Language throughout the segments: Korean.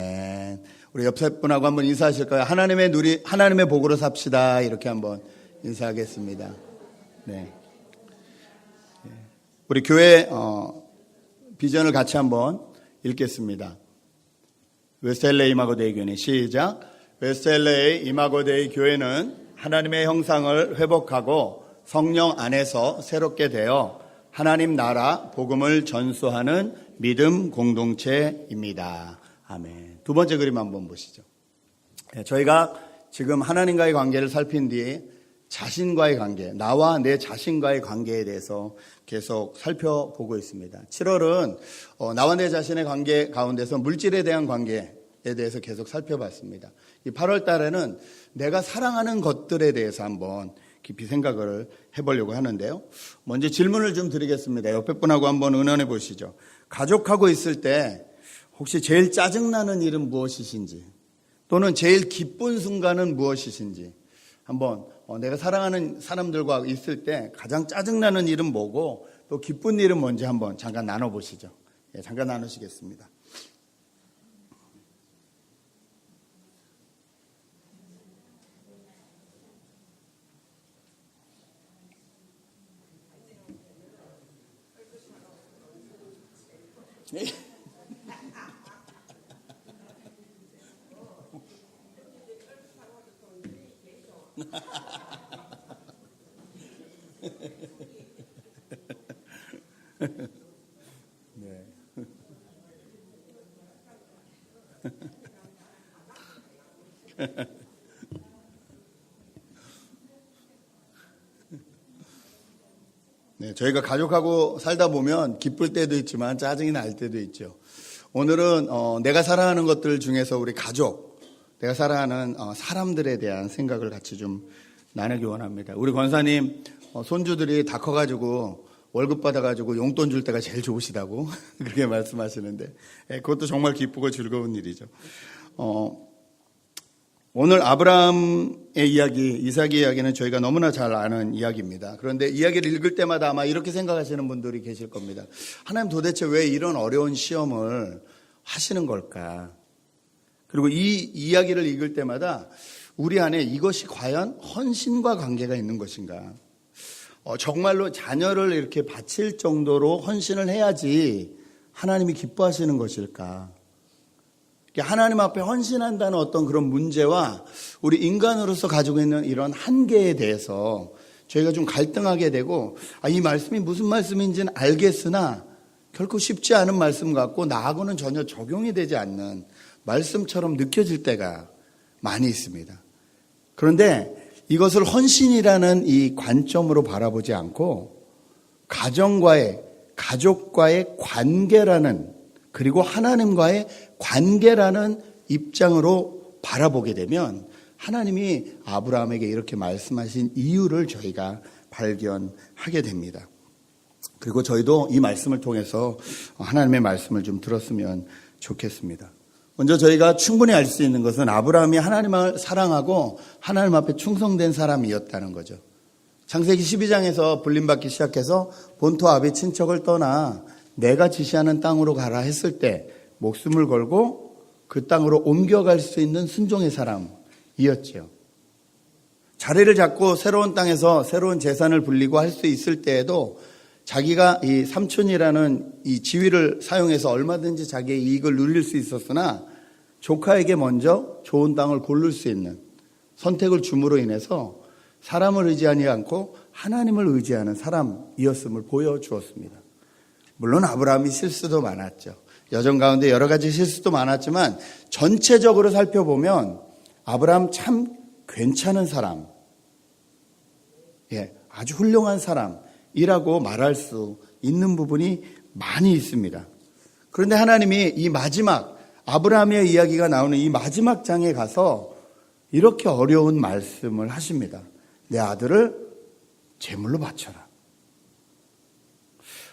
우리 옆에 분하고 한번 인사하실까요? 하나님의 복으로 삽시다. 이렇게 한번 인사하겠습니다. 네. 우리 교회 비전을 같이 한번 읽겠습니다. 웨스트LA 이마고데이 교회 시작. 웨스트LA 이마고데이 교회는 하나님의 형상을 회복하고 성령 안에서 새롭게 되어 하나님 나라 복음을 전수하는 믿음 공동체입니다. 아멘. 두 번째 그림 한번 보시죠. 저희가 지금 하나님과의 관계를 살핀 뒤에 자신과의 관계, 나와 내 자신과의 관계에 대해서 계속 살펴보고 있습니다. 7월은 나와 내 자신의 관계 가운데서 물질에 대한 관계에 대해서 계속 살펴봤습니다. 이 8월 달에는 내가 사랑하는 것들에 대해서 한번 깊이 생각을 해보려고 하는데요. 먼저 질문을 좀 드리겠습니다. 옆에 분하고 한번 의논해 보시죠. 가족하고 있을 때 혹시 제일 짜증나는 일은 무엇이신지, 또는 제일 기쁜 순간은 무엇이신지, 한번 내가 사랑하는 사람들과 있을 때 가장 짜증나는 일은 뭐고 또 기쁜 일은 뭔지 한번 잠깐 나눠보시죠. 잠깐 나누시겠습니다. 네. 네, 저희가 가족하고 살다 보면 기쁠 때도 있지만 짜증이 날 때도 있죠. 오늘은 내가 사랑하는 것들 중에서 우리 가족, 내가 사랑하는 사람들에 대한 생각을 같이 좀 나누기 원합니다. 우리 권사님 손주들이 다 커가지고 월급 받아가지고 용돈 줄 때가 제일 좋으시다고 그렇게 말씀하시는데, 그것도 정말 기쁘고 즐거운 일이죠. 오늘 아브라함의 이야기, 이삭의 이야기는 저희가 너무나 잘 아는 이야기입니다. 그런데 이야기를 읽을 때마다 아마 이렇게 생각하시는 분들이 계실 겁니다. 하나님 도대체 왜 이런 어려운 시험을 하시는 걸까? 그리고 이 이야기를 읽을 때마다 우리 안에 이것이 과연 헌신과 관계가 있는 것인가? 정말로 자녀를 이렇게 바칠 정도로 헌신을 해야지 하나님이 기뻐하시는 것일까? 하나님 앞에 헌신한다는 어떤 그런 문제와 우리 인간으로서 가지고 있는 이런 한계에 대해서 저희가 좀 갈등하게 되고, 이 말씀이 무슨 말씀인지는 알겠으나 결코 쉽지 않은 말씀 같고 나하고는 전혀 적용이 되지 않는 말씀처럼 느껴질 때가 많이 있습니다. 그런데 이것을 헌신이라는 이 관점으로 바라보지 않고 가족과의 관계라는, 그리고 하나님과의 관계라는 입장으로 바라보게 되면 하나님이 아브라함에게 이렇게 말씀하신 이유를 저희가 발견하게 됩니다. 그리고 저희도 이 말씀을 통해서 하나님의 말씀을 좀 들었으면 좋겠습니다. 먼저 저희가 충분히 알 수 있는 것은 아브라함이 하나님을 사랑하고 하나님 앞에 충성된 사람이었다는 거죠. 창세기 12장에서 불림받기 시작해서 본토 아비 친척을 떠나 내가 지시하는 땅으로 가라 했을 때 목숨을 걸고 그 땅으로 옮겨갈 수 있는 순종의 사람이었지요. 자리를 잡고 새로운 땅에서 새로운 재산을 불리고 할 수 있을 때에도 자기가 이 삼촌이라는 이 지위를 사용해서 얼마든지 자기의 이익을 누릴 수 있었으나 조카에게 먼저 좋은 땅을 고를 수 있는 선택을 줌으로 인해서 사람을 의지하지 않고 하나님을 의지하는 사람이었음을 보여주었습니다. 물론 아브라함이 실수도 많았죠. 여정 가운데 여러 가지 실수도 많았지만 전체적으로 살펴보면 아브라함 참 괜찮은 사람, 아주 훌륭한 사람이라고 말할 수 있는 부분이 많이 있습니다. 그런데 하나님이 이 마지막 아브라함의 이야기가 나오는 이 마지막 장에 가서 이렇게 어려운 말씀을 하십니다. 내 아들을 제물로 바쳐라.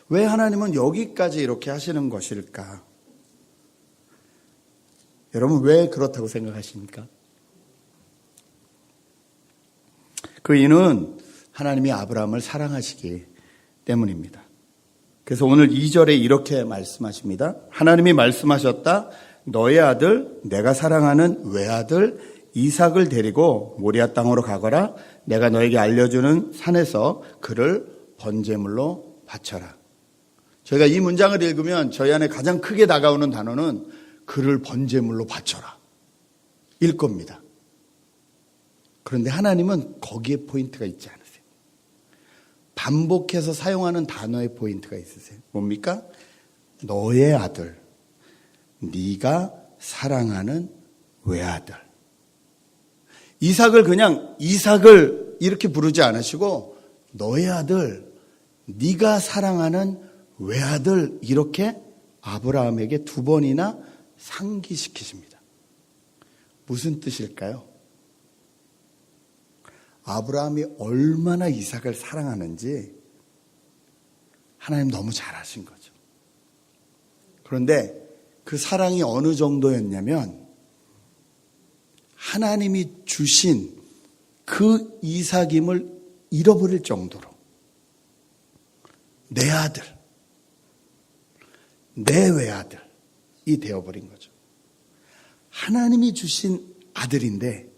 왜 하나님은 여기까지 이렇게 하시는 것일까? 여러분, 왜 그렇다고 생각하십니까? 그 이유는 하나님이 아브라함을 사랑하시기 때문입니다. 그래서 오늘 2절에 이렇게 말씀하십니다. 하나님이 말씀하셨다. 너의 아들 내가 사랑하는 외아들 이삭을 데리고 모리아 땅으로 가거라. 내가 너에게 알려주는 산에서 그를 번제물로 바쳐라. 저희가 이 문장을 읽으면 저희 안에 가장 크게 다가오는 단어는 그를 번제물로 바쳐라 일 겁니다. 그런데 하나님은 거기에 포인트가 있지 않으세요. 반복해서 사용하는 단어의 포인트가 있으세요. 뭡니까? 너의 아들, 네가 사랑하는 외아들. 이삭을 그냥 이삭을 이렇게 부르지 않으시고 너의 아들, 네가 사랑하는 외아들 이렇게 아브라함에게 2번이나 상기시키십니다. 무슨 뜻일까요? 아브라함이 얼마나 이삭을 사랑하는지 하나님 너무 잘 아신 거죠. 그런데 그 사랑이 어느 정도였냐면 하나님이 주신 그 이삭임을 잃어버릴 정도로 내 아들, 내 외아들이 되어버린 거죠. 하나님이 주신 아들인데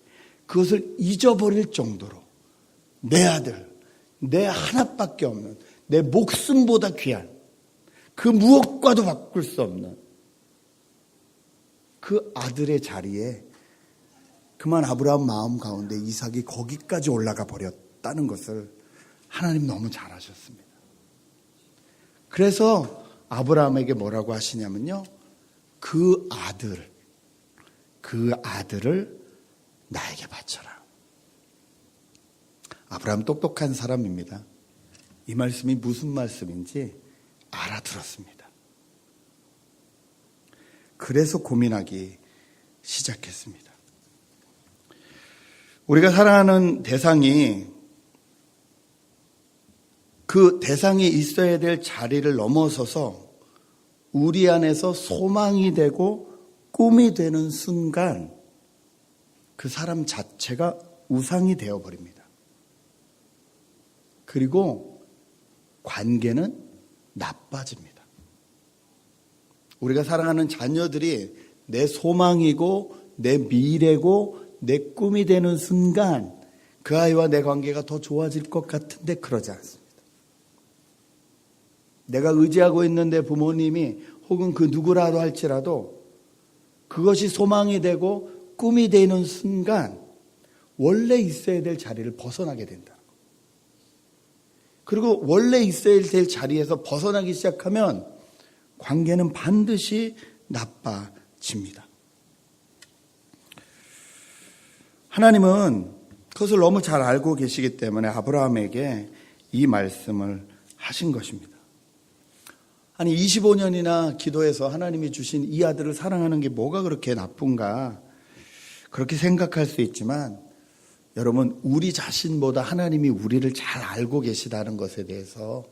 그것을 잊어버릴 정도로 내 아들, 내 하나밖에 없는 내 목숨보다 귀한 그 무엇과도 바꿀 수 없는 그 아들의 자리에 그만 아브라함 마음 가운데 이삭이 거기까지 올라가 버렸다는 것을 하나님 너무 잘 아셨습니다. 그래서 아브라함에게 뭐라고 하시냐면요. 그 아들을 나에게 바쳐라. 아브라함 똑똑한 사람입니다. 이 말씀이 무슨 말씀인지 알아들었습니다. 그래서 고민하기 시작했습니다. 우리가 사랑하는 대상이 그 대상이 있어야 될 자리를 넘어서서 우리 안에서 소망이 되고 꿈이 되는 순간 그 사람 자체가 우상이 되어버립니다. 그리고 관계는 나빠집니다. 우리가 사랑하는 자녀들이 내 소망이고 내 미래고 내 꿈이 되는 순간 그 아이와 내 관계가 더 좋아질 것 같은데 그러지 않습니다. 내가 의지하고 있는 내 부모님이 혹은 그 누구라도 할지라도 그것이 소망이 되고 꿈이 되는 순간 원래 있어야 될 자리를 벗어나게 된다. 그리고 원래 있어야 될 자리에서 벗어나기 시작하면 관계는 반드시 나빠집니다. 하나님은 그것을 너무 잘 알고 계시기 때문에 아브라함에게 이 말씀을 하신 것입니다. 아니 25년이나 기도해서 하나님이 주신 이 아들을 사랑하는 게 뭐가 그렇게 나쁜가 그렇게 생각할 수 있지만 여러분 우리 자신보다 하나님이 우리를 잘 알고 계시다는 것에 대해서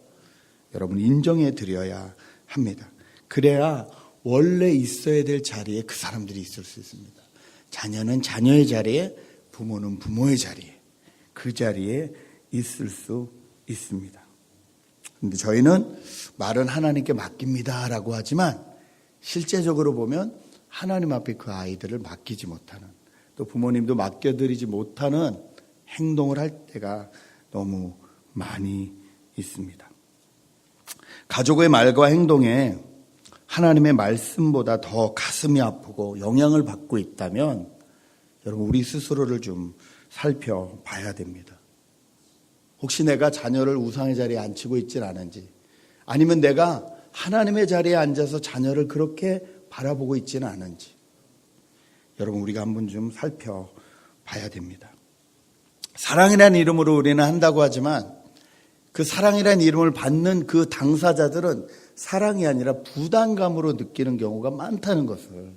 여러분 인정해 드려야 합니다. 그래야 원래 있어야 될 자리에 그 사람들이 있을 수 있습니다. 자녀는 자녀의 자리에 부모는 부모의 자리에 그 자리에 있을 수 있습니다. 그런데 저희는 말은 하나님께 맡깁니다라고 하지만 실제적으로 보면 하나님 앞에 그 아이들을 맡기지 못하는 또 부모님도 맡겨드리지 못하는 행동을 할 때가 너무 많이 있습니다. 가족의 말과 행동에 하나님의 말씀보다 더 가슴이 아프고 영향을 받고 있다면 여러분 우리 스스로를 좀 살펴봐야 됩니다. 혹시 내가 자녀를 우상의 자리에 앉히고 있진 않은지 아니면 내가 하나님의 자리에 앉아서 자녀를 그렇게 바라보고 있지는 않은지 여러분 우리가 한번 좀 살펴봐야 됩니다. 사랑이라는 이름으로 우리는 한다고 하지만 그 사랑이라는 이름을 받는 그 당사자들은 사랑이 아니라 부담감으로 느끼는 경우가 많다는 것을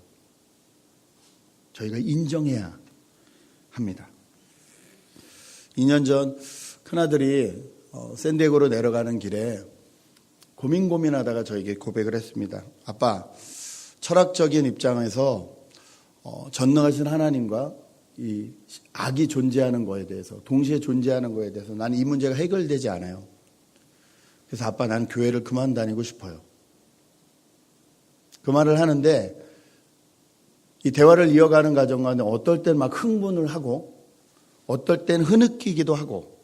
저희가 인정해야 합니다. 2년 전 큰아들이 샌디에고로 내려가는 길에 고민하다가 저에게 고백을 했습니다. 아빠, 철학적인 입장에서 전능하신 하나님과 이 악이 존재하는 거에 대해서 동시에 존재하는 거에 대해서 나는 이 문제가 해결되지 않아요. 그래서 아빠 난 교회를 그만 다니고 싶어요. 그 말을 하는데 이 대화를 이어가는 과정 가운데 어떨 땐 막 흥분을 하고 어떨 땐 흐느끼기도 하고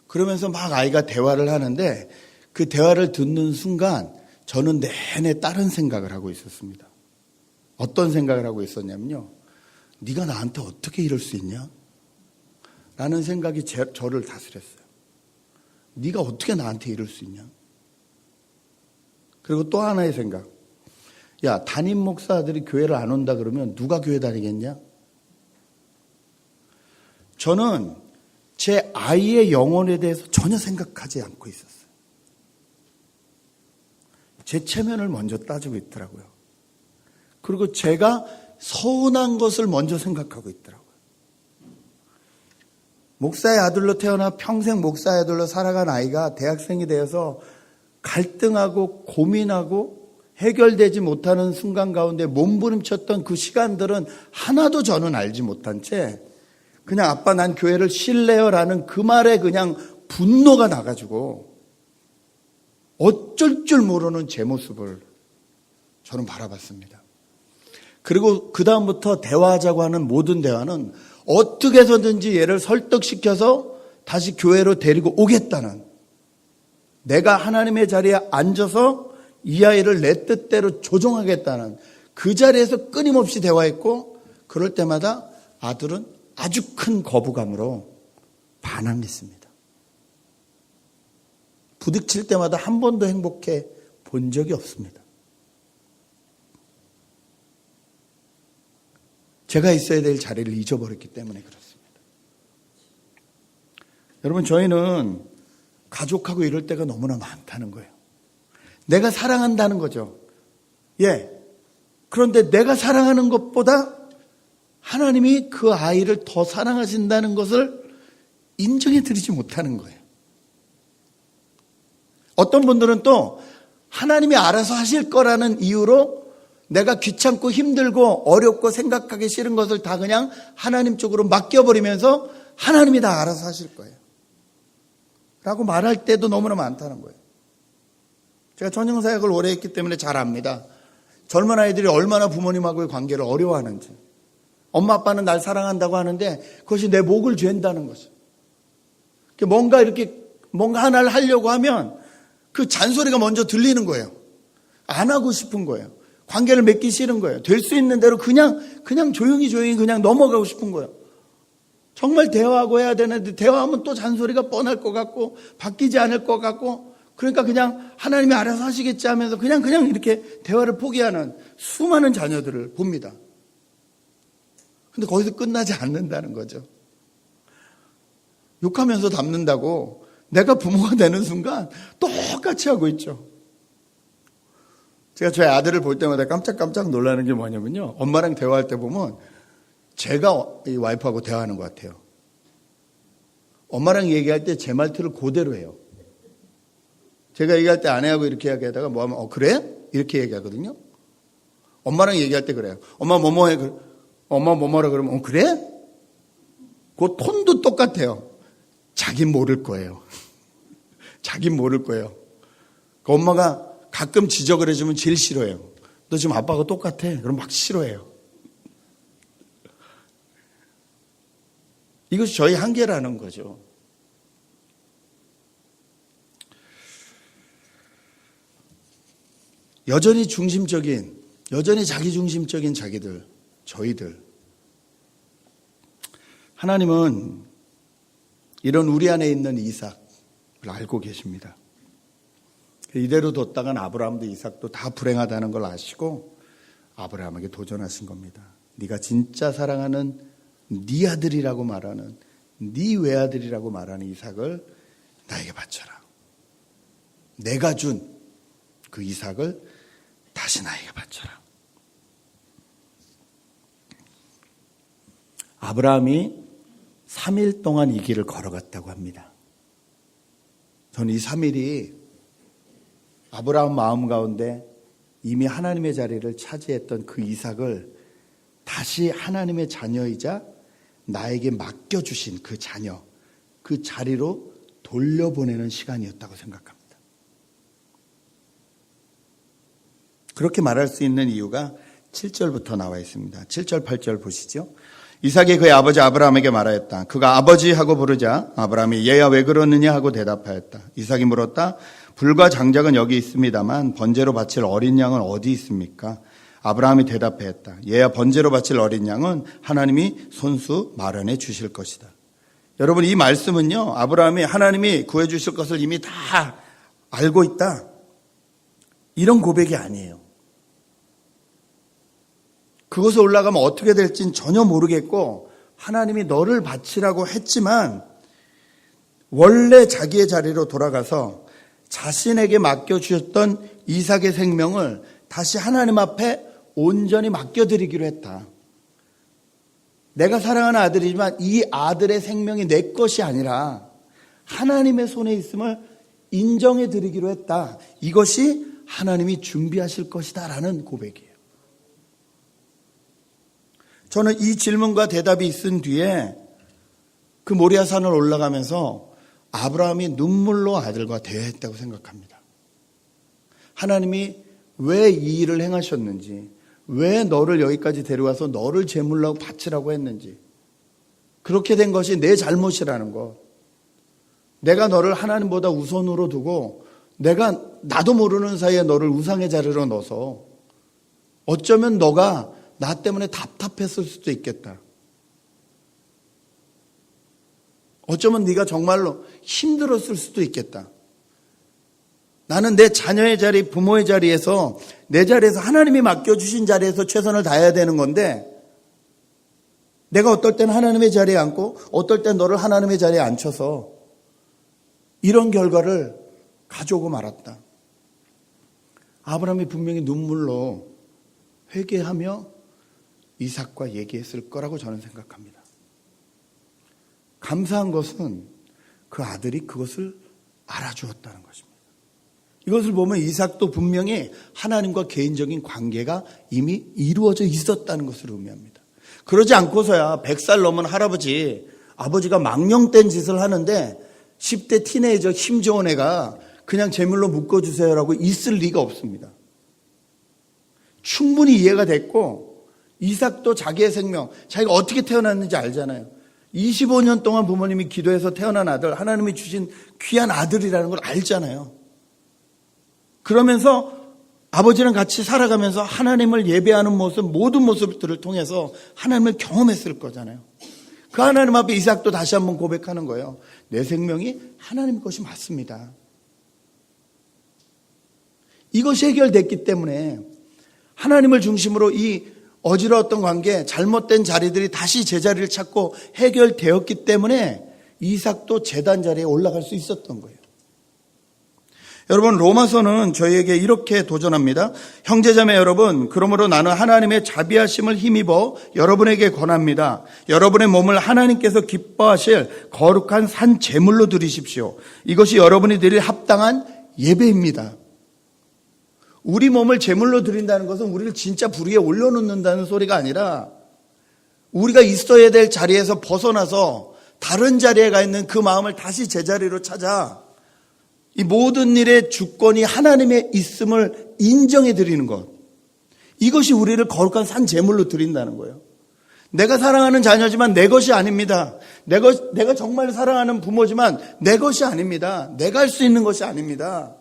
그러면서 막 아이가 대화를 하는데 그 대화를 듣는 순간 저는 내내 다른 생각을 하고 있었습니다. 어떤 생각을 하고 있었냐면요. 네가 나한테 어떻게 이럴 수 있냐? 라는 생각이 저를 다스렸어요. 네가 어떻게 나한테 이럴 수 있냐? 그리고 또 하나의 생각. 야, 담임 목사들이 교회를 안 온다 그러면 누가 교회 다니겠냐? 저는 제 아이의 영혼에 대해서 전혀 생각하지 않고 있었어요. 제 체면을 먼저 따지고 있더라고요. 그리고 제가 서운한 것을 먼저 생각하고 있더라고요. 목사의 아들로 태어나 평생 목사의 아들로 살아간 아이가 대학생이 되어서 갈등하고 고민하고 해결되지 못하는 순간 가운데 몸부림쳤던 그 시간들은 하나도 저는 알지 못한 채 그냥 아빠 난 교회를 쉴래요라는 그 말에 그냥 분노가 나가지고 어쩔 줄 모르는 제 모습을 저는 바라봤습니다. 그리고 그 다음부터 대화하자고 하는 모든 대화는 어떻게 해서든지 얘를 설득시켜서 다시 교회로 데리고 오겠다는, 내가 하나님의 자리에 앉아서 이 아이를 내 뜻대로 조종하겠다는 그 자리에서 끊임없이 대화했고, 그럴 때마다 아들은 아주 큰 거부감으로 반항했습니다. 부딪힐 때마다 한 번도 행복해 본 적이 없습니다. 제가 있어야 될 자리를 잊어버렸기 때문에 그렇습니다. 여러분, 저희는 가족하고 이럴 때가 너무나 많다는 거예요. 내가 사랑한다는 거죠. 예. 그런데 내가 사랑하는 것보다 하나님이 그 아이를 더 사랑하신다는 것을 인정해 드리지 못하는 거예요. 어떤 분들은 또 하나님이 알아서 하실 거라는 이유로 내가 귀찮고 힘들고 어렵고 생각하기 싫은 것을 다 그냥 하나님 쪽으로 맡겨버리면서 하나님이 다 알아서 하실 거예요 라고 말할 때도 너무나 많다는 거예요. 제가 전형사역을 오래 했기 때문에 잘 압니다. 젊은 아이들이 얼마나 부모님하고의 관계를 어려워하는지. 엄마 아빠는 날 사랑한다고 하는데 그것이 내 목을 죄인다는 거죠. 뭔가 하나를 하려고 하면 그 잔소리가 먼저 들리는 거예요. 안 하고 싶은 거예요. 관계를 맺기 싫은 거예요. 될 수 있는 대로 그냥 조용히 그냥 넘어가고 싶은 거예요. 정말 대화하고 해야 되는데 대화하면 또 잔소리가 뻔할 것 같고 바뀌지 않을 것 같고, 그러니까 그냥 하나님이 알아서 하시겠지 하면서 그냥 이렇게 대화를 포기하는 수많은 자녀들을 봅니다. 근데 거기서 끝나지 않는다는 거죠. 욕하면서 담는다고 내가 부모가 되는 순간 똑같이 하고 있죠. 제가 저희 아들을 볼 때마다 깜짝 놀라는 게 뭐냐면요. 엄마랑 대화할 때 보면 제가 이 와이프하고 대화하는 것 같아요. 엄마랑 얘기할 때 제 말투를 그대로 해요. 제가 얘기할 때 아내하고 이렇게 이야기하다가 뭐 하면 그래? 이렇게 얘기하거든요. 엄마랑 얘기할 때 그래요. 엄마 뭐뭐해. 엄마 뭐뭐라 그러면 그래? 그 톤도 똑같아요. 자긴 모를 거예요. 자긴 모를 거예요. 그 엄마가 가끔 지적을 해주면 제일 싫어해요. 너 지금 아빠가 똑같아. 그럼 막 싫어해요. 이것이 저희 한계라는 거죠. 여전히 자기중심적인 자기들, 저희들. 하나님은 이런 우리 안에 있는 이삭을 알고 계십니다. 이대로 뒀다간 아브라함도 이삭도 다 불행하다는 걸 아시고 아브라함에게 도전하신 겁니다. 네가 진짜 사랑하는 네 아들이라고 말하는, 네 외아들이라고 말하는 이삭을 나에게 바쳐라. 내가 준 그 이삭을 다시 나에게 바쳐라. 아브라함이 3일 동안 이 길을 걸어갔다고 합니다. 저는 이 3일이 아브라함 마음 가운데 이미 하나님의 자리를 차지했던 그 이삭을 다시 하나님의 자녀이자 나에게 맡겨주신 그 자녀, 그 자리로 돌려보내는 시간이었다고 생각합니다. 그렇게 말할 수 있는 이유가 7절부터 나와 있습니다. 7절, 8절 보시죠. 이삭이 그의 아버지 아브라함에게 말하였다. 그가 아버지 하고 부르자 아브라함이 얘야 왜 그러느냐 하고 대답하였다. 이삭이 물었다. 불과 장작은 여기 있습니다만 번제로 바칠 어린 양은 어디 있습니까? 아브라함이 대답하였다. 얘야 번제로 바칠 어린 양은 하나님이 손수 마련해 주실 것이다. 여러분, 이 말씀은요, 아브라함이 하나님이 구해 주실 것을 이미 다 알고 있다, 이런 고백이 아니에요. 그곳에 올라가면 어떻게 될지는 전혀 모르겠고 하나님이 너를 바치라고 했지만 원래 자기의 자리로 돌아가서 자신에게 맡겨주셨던 이삭의 생명을 다시 하나님 앞에 온전히 맡겨드리기로 했다. 내가 사랑하는 아들이지만 이 아들의 생명이 내 것이 아니라 하나님의 손에 있음을 인정해드리기로 했다. 이것이 하나님이 준비하실 것이다 라는 고백이에요. 저는 이 질문과 대답이 있은 뒤에 그 모리아산을 올라가면서 아브라함이 눈물로 아들과 대화했다고 생각합니다. 하나님이 왜 이 일을 행하셨는지, 왜 너를 여기까지 데려와서 너를 제물로 바치라고 했는지, 그렇게 된 것이 내 잘못이라는 것, 내가 너를 하나님보다 우선으로 두고 내가 나도 모르는 사이에 너를 우상의 자리로 넣어서 어쩌면 너가 나 때문에 답답했을 수도 있겠다. 어쩌면 네가 정말로 힘들었을 수도 있겠다. 나는 내 자녀의 자리, 부모의 자리에서, 내 자리에서 하나님이 맡겨주신 자리에서 최선을 다해야 되는 건데 내가 어떨 때는 하나님의 자리에 앉고 어떨 땐 너를 하나님의 자리에 앉혀서 이런 결과를 가져오고 말았다. 아브라함이 분명히 눈물로 회개하며 이삭과 얘기했을 거라고 저는 생각합니다. 감사한 것은 그 아들이 그것을 알아주었다는 것입니다. 이것을 보면 이삭도 분명히 하나님과 개인적인 관계가 이미 이루어져 있었다는 것을 의미합니다. 그러지 않고서야 100살 넘은 할아버지, 아버지가 망령된 짓을 하는데 10대 티네이저 힘 좋은 애가 그냥 제물로 묶어주세요라고 있을 리가 없습니다. 충분히 이해가 됐고 이삭도 자기의 생명, 자기가 어떻게 태어났는지 알잖아요. 25년 동안 부모님이 기도해서 태어난 아들, 하나님이 주신 귀한 아들이라는 걸 알잖아요. 그러면서 아버지랑 같이 살아가면서 하나님을 예배하는 모습, 모든 모습들을 통해서 하나님을 경험했을 거잖아요. 그 하나님 앞에 이삭도 다시 한번 고백하는 거예요. 내 생명이 하나님 것이 맞습니다. 이것이 해결됐기 때문에 하나님을 중심으로 이 어지러웠던 관계, 잘못된 자리들이 다시 제자리를 찾고 해결되었기 때문에 이삭도 제단 자리에 올라갈 수 있었던 거예요. 여러분, 로마서는 저희에게 이렇게 도전합니다. 형제자매 여러분, 그러므로 나는 하나님의 자비하심을 힘입어 여러분에게 권합니다. 여러분의 몸을 하나님께서 기뻐하실 거룩한 산 제물로 드리십시오. 이것이 여러분이 드릴 합당한 예배입니다. 우리 몸을 제물로 드린다는 것은 우리를 진짜 불 위에 올려놓는다는 소리가 아니라 우리가 있어야 될 자리에서 벗어나서 다른 자리에 가 있는 그 마음을 다시 제자리로 찾아 이 모든 일의 주권이 하나님의 있음을 인정해 드리는 것, 이것이 우리를 거룩한 산 제물로 드린다는 거예요. 내가 사랑하는 자녀지만 내 것이 아닙니다. 내가 정말 사랑하는 부모지만 내 것이 아닙니다. 내가 할 수 있는 것이 아닙니다.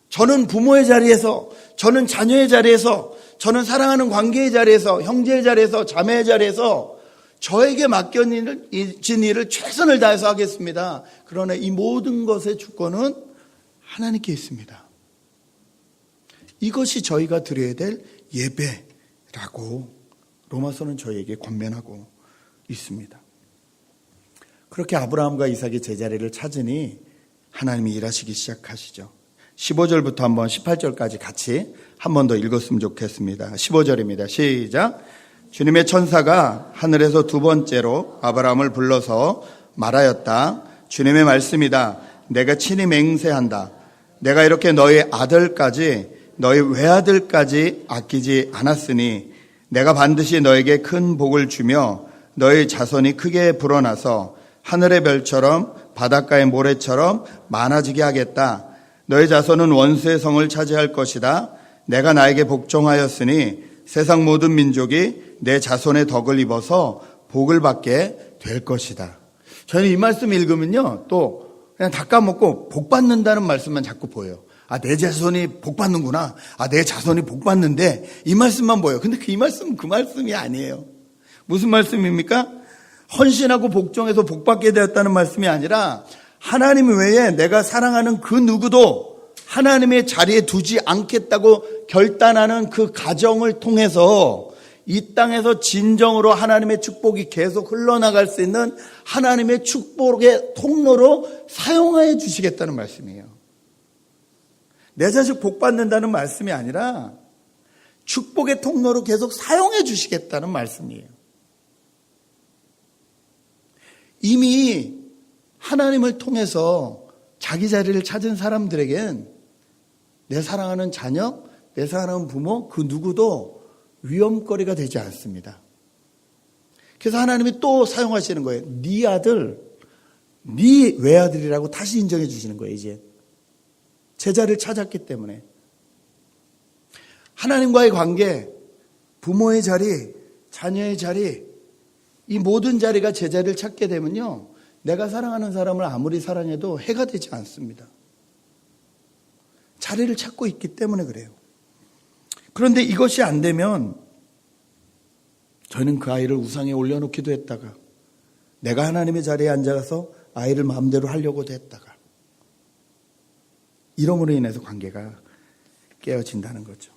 저는 부모의 자리에서, 저는 자녀의 자리에서, 저는 사랑하는 관계의 자리에서, 형제의 자리에서, 자매의 자리에서 저에게 맡겨진 일을 최선을 다해서 하겠습니다. 그러나 이 모든 것의 주권은 하나님께 있습니다. 이것이 저희가 드려야 될 예배라고 로마서는 저희에게 권면하고 있습니다. 그렇게 아브라함과 이삭이 제자리를 찾으니 하나님이 일하시기 시작하시죠. 15절부터 한번 18절까지 같이 한 번 더 읽었으면 좋겠습니다. 15절입니다. 시작. 주님의 천사가 하늘에서 두 번째로 아브라함을 불러서 말하였다. 주님의 말씀이다. 내가 친히 맹세한다. 내가 이렇게 너희 아들까지, 너희 외아들까지 아끼지 않았으니 내가 반드시 너에게 큰 복을 주며 너희 자손이 크게 불어나서 하늘의 별처럼 바닷가의 모래처럼 많아지게 하겠다. 너희 자손은 원수의 성을 차지할 것이다. 내가 나에게 복종하였으니 세상 모든 민족이 내 자손의 덕을 입어서 복을 받게 될 것이다. 저는 이 말씀 읽으면요, 또 그냥 다 까먹고 복 받는다는 말씀만 자꾸 보여요. 내 자손이 복 받는구나. 내 자손이 복 받는데 이 말씀만 보여요. 근데 이 말씀은 그 말씀이 아니에요. 무슨 말씀입니까? 헌신하고 복종해서 복 받게 되었다는 말씀이 아니라 하나님 외에 내가 사랑하는 그 누구도 하나님의 자리에 두지 않겠다고 결단하는 그 가정을 통해서 이 땅에서 진정으로 하나님의 축복이 계속 흘러나갈 수 있는 하나님의 축복의 통로로 사용하여 주시겠다는 말씀이에요. 내 자식 복 받는다는 말씀이 아니라 축복의 통로로 계속 사용해 주시겠다는 말씀이에요. 이미 하나님을 통해서 자기 자리를 찾은 사람들에겐 내 사랑하는 자녀, 내 사랑하는 부모, 그 누구도 위험거리가 되지 않습니다. 그래서 하나님이 또 사용하시는 거예요. 네 아들, 네 외아들이라고 다시 인정해 주시는 거예요. 이제 제자를 찾았기 때문에. 하나님과의 관계, 부모의 자리, 자녀의 자리, 이 모든 자리가 제자를 찾게 되면요, 내가 사랑하는 사람을 아무리 사랑해도 해가 되지 않습니다. 자리를 찾고 있기 때문에 그래요. 그런데 이것이 안 되면 저는 그 아이를 우상에 올려놓기도 했다가, 내가 하나님의 자리에 앉아서 아이를 마음대로 하려고도 했다가, 이러므로 인해서 관계가 깨어진다는 거죠.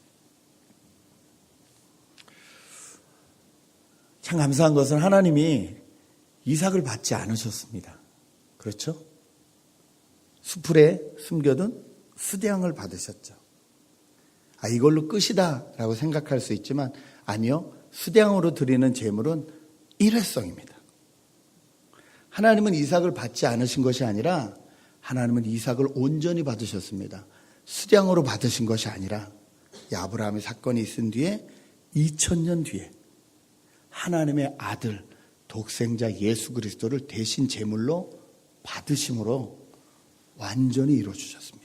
참 감사한 것은 하나님이 이삭을 받지 않으셨습니다. 그렇죠? 수풀에 숨겨둔 스대양을 받으셨죠. 이걸로 끝이다 라고 생각할 수 있지만 아니요. 스대양으로 드리는 제물은 일회성입니다. 하나님은 이삭을 받지 않으신 것이 아니라 하나님은 이삭을 온전히 받으셨습니다. 수량으로 받으신 것이 아니라 아브라함의 사건이 있은 뒤에 2000년 뒤에 하나님의 아들 독생자 예수 그리스도를 대신 제물로 받으심으로 완전히 이루어주셨습니다.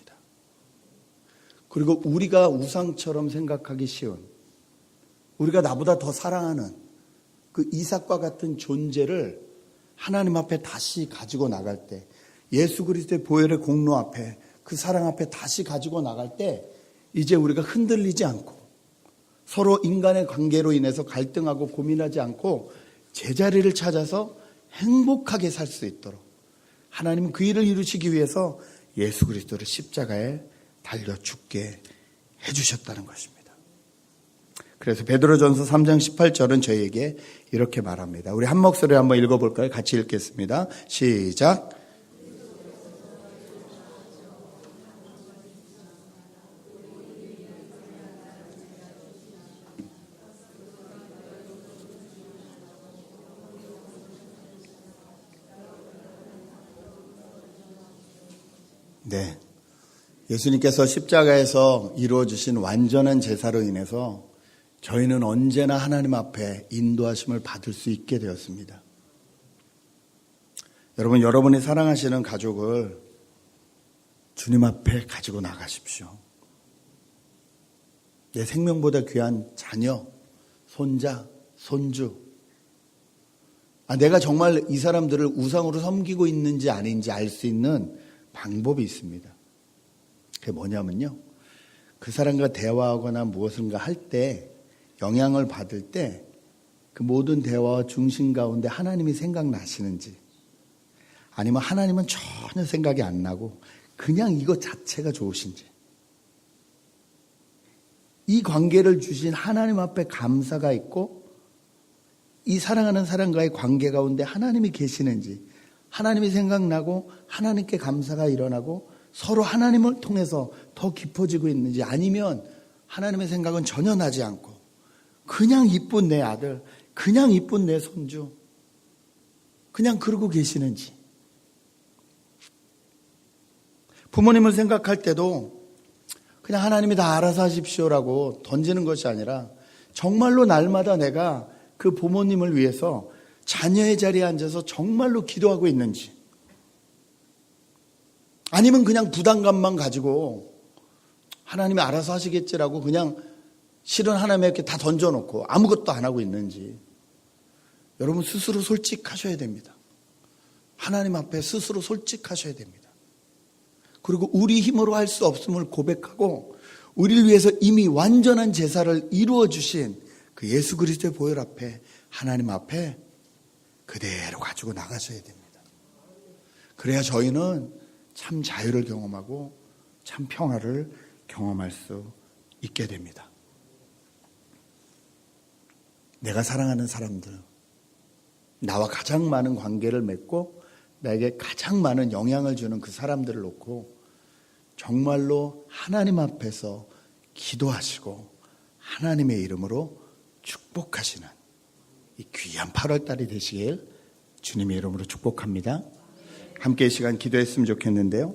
그리고 우리가 우상처럼 생각하기 쉬운, 우리가 나보다 더 사랑하는 그 이삭과 같은 존재를 하나님 앞에 다시 가지고 나갈 때, 예수 그리스도의 보혈의 공로 앞에, 그 사랑 앞에 다시 가지고 나갈 때 이제 우리가 흔들리지 않고 서로 인간의 관계로 인해서 갈등하고 고민하지 않고 제자리를 찾아서 행복하게 살 수 있도록 하나님은 그 일을 이루시기 위해서 예수 그리스도를 십자가에 달려 죽게 해주셨다는 것입니다. 그래서 베드로전서 3장 18절은 저희에게 이렇게 말합니다. 우리 한 목소리로 한번 읽어볼까요? 같이 읽겠습니다. 시작. 네. 예수님께서 십자가에서 이루어주신 완전한 제사로 인해서 저희는 언제나 하나님 앞에 인도하심을 받을 수 있게 되었습니다. 여러분, 여러분이 사랑하시는 가족을 주님 앞에 가지고 나가십시오. 내 생명보다 귀한 자녀, 손자, 손주. 내가 정말 이 사람들을 우상으로 섬기고 있는지 아닌지 알 수 있는 방법이 있습니다. 그게 뭐냐면요, 그 사람과 대화하거나 무엇인가 할 때, 영향을 받을 때 그 모든 대화와 중심 가운데 하나님이 생각나시는지, 아니면 하나님은 전혀 생각이 안 나고 그냥 이것 자체가 좋으신지, 이 관계를 주신 하나님 앞에 감사가 있고 이 사랑하는 사람과의 관계 가운데 하나님이 계시는지, 하나님이 생각나고 하나님께 감사가 일어나고 서로 하나님을 통해서 더 깊어지고 있는지, 아니면 하나님의 생각은 전혀 나지 않고 그냥 이쁜 내 아들, 그냥 이쁜 내 손주, 그냥 그러고 계시는지. 부모님을 생각할 때도 그냥 하나님이 다 알아서 하십시오라고 던지는 것이 아니라 정말로 날마다 내가 그 부모님을 위해서 자녀의 자리에 앉아서 정말로 기도하고 있는지, 아니면 그냥 부담감만 가지고 하나님이 알아서 하시겠지라고 그냥 실은 하나님께 다 던져놓고 아무것도 안 하고 있는지 여러분 스스로 솔직하셔야 됩니다. 하나님 앞에 스스로 솔직하셔야 됩니다. 그리고 우리 힘으로 할 수 없음을 고백하고 우리를 위해서 이미 완전한 제사를 이루어 주신 그 예수 그리스도의 보혈 앞에 하나님 앞에 그대로 가지고 나가셔야 됩니다. 그래야 저희는 참 자유를 경험하고 참 평화를 경험할 수 있게 됩니다. 내가 사랑하는 사람들, 나와 가장 많은 관계를 맺고 나에게 가장 많은 영향을 주는 그 사람들을 놓고 정말로 하나님 앞에서 기도하시고 하나님의 이름으로 축복하시는 이 귀한 8월달이 되시길 주님의 이름으로 축복합니다. 함께 이 시간 기도했으면 좋겠는데요.